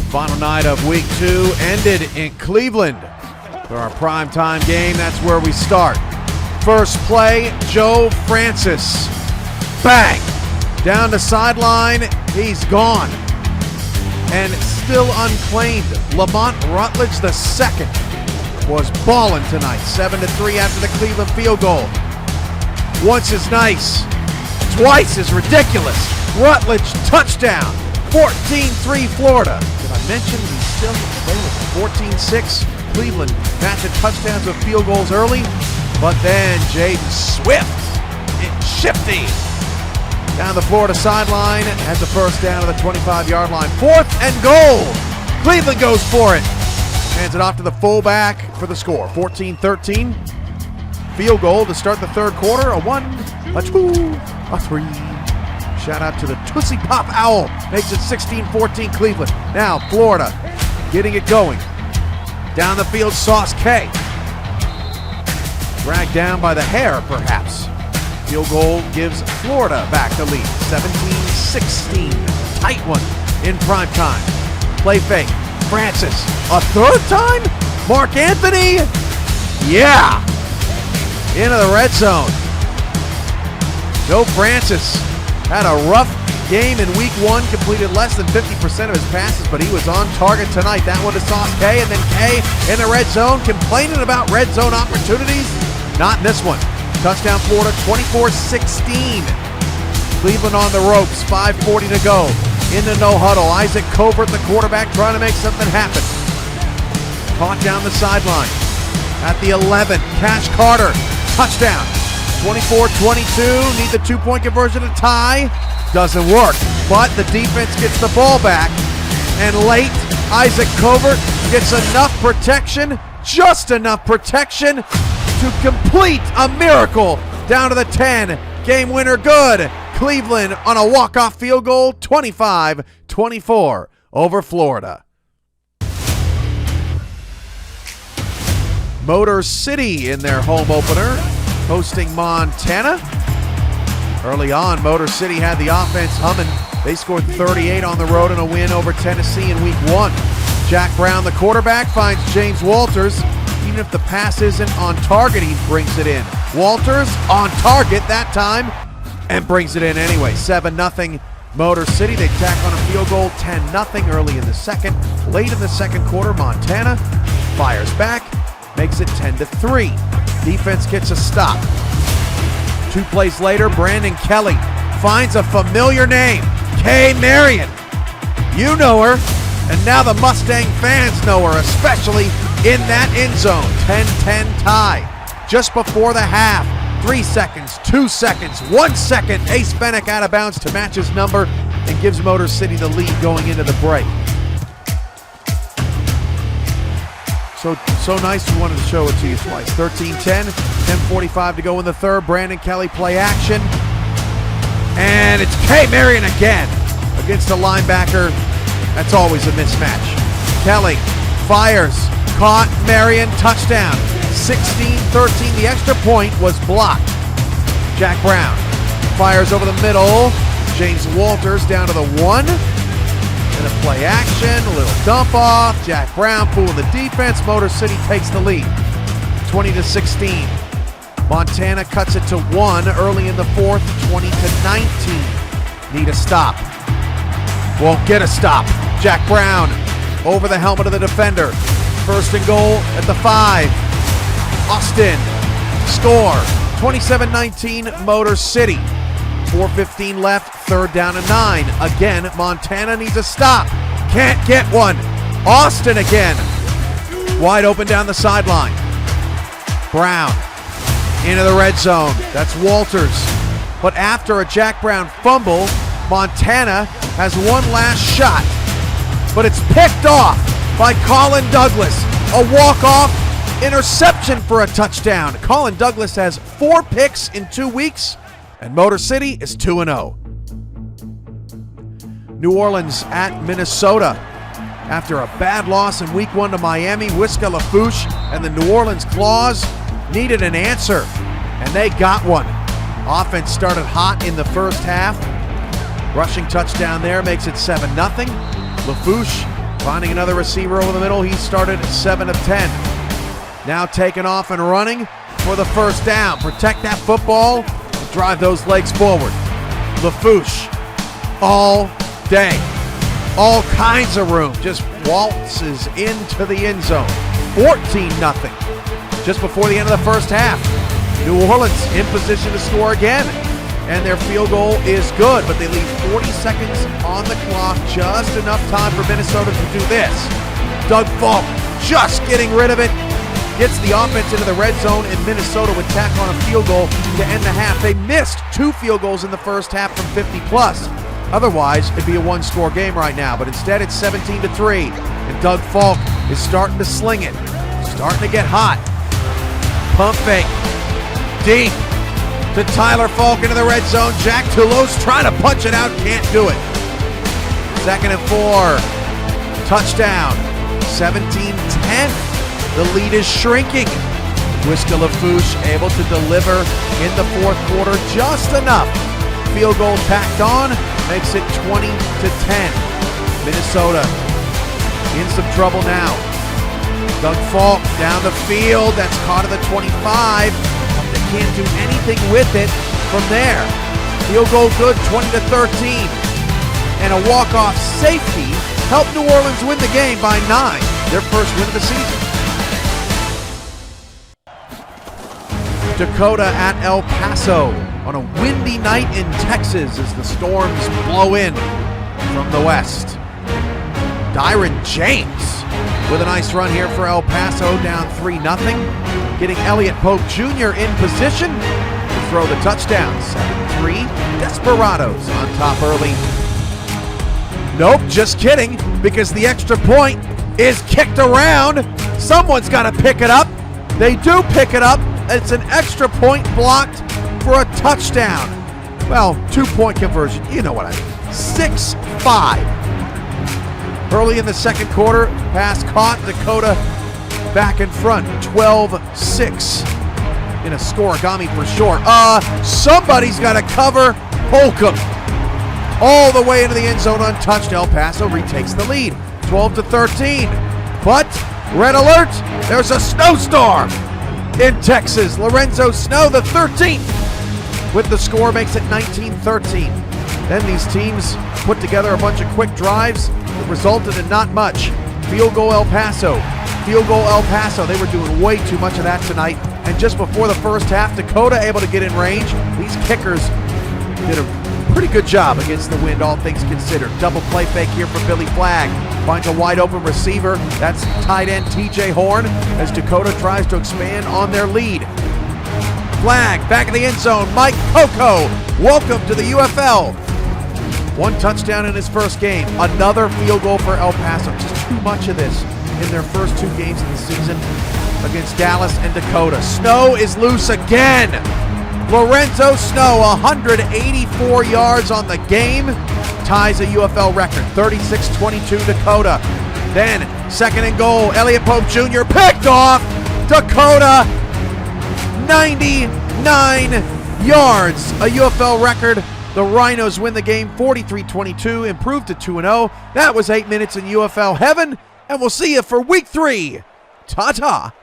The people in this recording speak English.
Final night of week 2 ended in Cleveland. For our primetime game, that's where we start. First play, Joe Francis. Bang! Down the sideline, he's gone. And still unclaimed, Lamont Rutledge II was balling tonight. 7-3 after the Cleveland field goal. Once is nice, twice is ridiculous. Rutledge touchdown, 14-3 Florida. Did I mention we still play with 14-6? Cleveland matching touchdowns with field goals early, but then Jaden Swift, it's shifty. Down the Florida sideline, has a first down to the 25-yard line. 4th and goal. Cleveland goes for it. Hands it off to the fullback for the score. 14-13. Field goal to start the third quarter. A 1, a 2, a 3. Shout out to the Tootsie Pop Owl. Makes it 16-14 Cleveland. Now Florida getting it going. Down the field, Sauce K. Dragged down by the hair, perhaps. Field goal gives Florida back the lead. 17-16. Tight one in prime time. Play fake. Francis. A third time? Mark Anthony? Yeah! Into the red zone. Joe Francis had a rough game in week 1, completed less than 50% of his passes, but he was on target tonight. That one to Sauce K, and then K in the red zone, complaining about red zone opportunities. Not in this one. Touchdown Florida, 24-16. Cleveland on the ropes, 5:40 to go. In the no huddle, Isaac Covert, the quarterback, trying to make something happen. Caught down the sideline. At the 11, Cash Carter, touchdown. 24-22, need the 2-point conversion to tie. Doesn't work, but the defense gets the ball back. And late, Isaac Covert gets enough protection, just enough protection, to complete a miracle down to the 10. Game winner good. Cleveland on a walk-off field goal, 25-24 over Florida. Motor City in their home opener, hosting Montana. Early on, Motor City had the offense humming. They scored 38 on the road in a win over Tennessee in week 1. Jack Brown, the quarterback, finds James Walters. Even if the pass isn't on target, he brings it in. Walters on target that time and brings it in anyway. 7-0 Motor City. They tack on a field goal, 10-0 early in the second. Late in the second quarter, Montana fires back, makes it 10-3. Defense gets a stop. 2 plays later, Brandon Kelly finds a familiar name, Kay Marion. You know her, and now the Mustang fans know her, especially in that end zone. 10-10 tie. Just before the half, 3 seconds, 2 seconds, 1 second. Ace Fennick out of bounds to match his number and gives Motor City the lead going into the break. So nice, we wanted to show it to you twice. 13-10, 10:45 to go in the third. Brandon Kelly play action. And it's Kay Marion again against a linebacker. That's always a mismatch. Kelly fires, caught, Marion, touchdown. 16-13, the extra point was blocked. Jack Brown fires over the middle. James Walters down to the 1. And a play action, a little dump off. Jack Brown fooling the defense. Motor City takes the lead, 20-16. Montana cuts it to 1 early in the fourth, 20-19. Need a stop. Won't get a stop. Jack Brown over the helmet of the defender. First and goal at the 5. Austin, score. 27-19 Motor City. 4:15 left, third down and 9. Again, Montana needs a stop. Can't get one. Austin again. Wide open down the sideline. Brown into the red zone. That's Walters. But after a Jack Brown fumble, Montana has one last shot. But it's picked off by Colin Douglas. A walk-off interception for a touchdown. Colin Douglas has 4 picks in 2 weeks. And Motor City is 2-0. New Orleans at Minnesota. After a bad loss in week 1 to Miami, Whisker Lafouche and the New Orleans Claws needed an answer, and they got one. Offense started hot in the first half. Rushing touchdown there makes it 7-0. Lafouche Finding another receiver over the middle. He started 7 of 10. Now taking off and running for the first down. Protect that football. Drive those legs forward. LaFouche all day. All kinds of room. Just waltzes into the end zone. 14-0. Just before the end of the first half. New Orleans in position to score again. And their field goal is good, but they leave 40 seconds on the clock. Just enough time for Minnesota to do this. Doug Falk just getting rid of it. Gets the offense into the red zone, and Minnesota would tack on a field goal to end the half. They missed 2 field goals in the first half from 50-plus. Otherwise, it'd be a one-score game right now, but instead it's 17-3, and Doug Falk is starting to sling it. Starting to get hot. Pump fake. Deep to Tyler Falk into the red zone. Jack Toulouse trying to punch it out, can't do it. 2nd and 4. Touchdown. 17-10. The lead is shrinking. Whisker LaFouche able to deliver in the 4th quarter just enough. Field goal tacked on, makes it 20-10. Minnesota in some trouble now. Doug Falk down the field, that's caught at the 25. They can't do anything with it from there. Field goal good, 20-13. And a walk-off safety helped New Orleans win the game by 9, their first win of the season. Dakota at El Paso on a windy night in Texas as the storms blow in from the west. Dyron James with a nice run here for El Paso, down 3-0. Getting Elliott Pope Jr. in position to throw the touchdown. 7-3, Desperados on top early. Nope, just kidding, because the extra point is kicked around. Someone's got to pick it up. They do pick it up. It's an extra point blocked for a touchdown. Well, 2-point conversion. You know what I mean. 6-5. Early in the 2nd quarter, pass caught. Dakota back in front. 12-6 in a scoregami for sure. Somebody's got to cover Holcomb. All the way into the end zone untouched. El Paso retakes the lead. 12-13. But, red alert, there's a snowstorm in Texas. Lorenzo Snow, the 13th, with the score, makes it 19-13. Then these teams put together a bunch of quick drives that resulted in not much. Field goal El Paso. Field goal El Paso. They were doing way too much of that tonight. And just before the first half, Dakota able to get in range. These kickers did a pretty good job against the wind, all things considered. Double play fake here for Billy Flagg. Finds a wide open receiver. That's tight end TJ Horn as Dakota tries to expand on their lead. Flagg back in the end zone. Mike Coco, welcome to the UFL. 1 touchdown in his first game. Another field goal for El Paso. Just too much of this in their first 2 games of the season against Dallas and Dakota. Snow is loose again. Lorenzo Snow, 184 yards on the game. Ties a UFL record, 36-22 Dakota. Then, 2nd and goal, Elliott Pope Jr. picked off. Dakota, 99 yards, a UFL record. The Rhinos win the game 43-22, improved to 2-0. That was 8 minutes in UFL heaven, and we'll see you for week 3. Ta-ta.